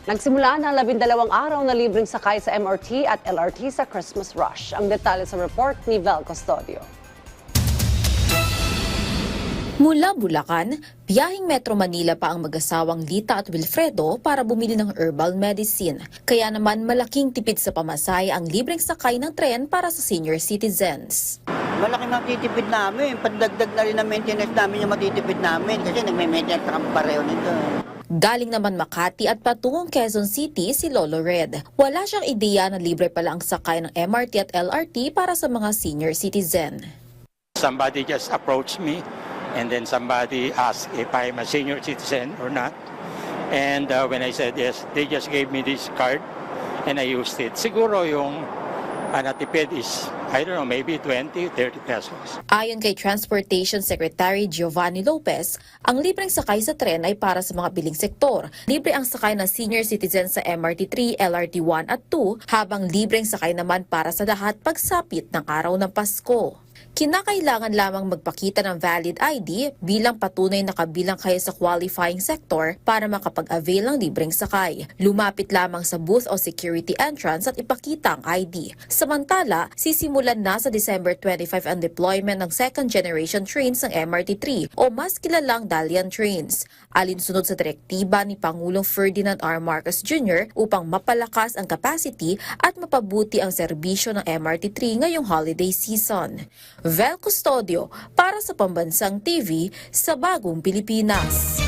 Nagsimula na 12 araw na libreng sakay sa MRT at LRT sa Christmas rush. Ang detalye sa report ni Vel Custodio. Mula Bulacan, biyaheng Metro Manila pa ang mag-asawang Lita at Wilfredo para bumili ng herbal medicine. Kaya naman malaking tipid sa pamasahe ang libreng sakay ng tren para sa senior citizens. Malaking matitipid namin. Pandagdag na rin ang maintenance namin yung matitipid namin kasi nagme-maintenance kami pareho nito. Galing naman Makati at patungong Quezon City si Lolo Red. Wala siyang ideya na libre pala ang sakay ng MRT at LRT para sa mga senior citizen. Somebody just approached me and then somebody asked if I'm a senior citizen or not. And when I said yes, they just gave me this card and I used it. Siguro yung natipid is, I don't know, maybe 20, 30 pesos. Ayon kay Transportation Secretary Giovanni Lopez, ang libreng sakay sa tren ay para sa mga biling sektor. Libre ang sakay ng senior citizens sa MRT 3, LRT 1 at 2, habang libreng sakay naman para sa lahat pagsapit ng araw ng Pasko. Kinakailangan lamang magpakita ng valid ID bilang patunay na kabilang kayo sa qualifying sector para makapag-avail ng libreng sakay. Lumapit lamang sa booth o security entrance at ipakita ang ID. Samantala, sisimulan na sa December 25 ang deployment ng second generation trains ng MRT 3 o mas kilalang Dalian trains. Alinsunod sa direktiba ni Pangulong Ferdinand R. Marcos Jr. upang mapalakas ang capacity at mapabuti ang serbisyo ng MRT 3 ngayong holiday season. Vel Custodio para sa Pambansang TV sa Bagong Pilipinas.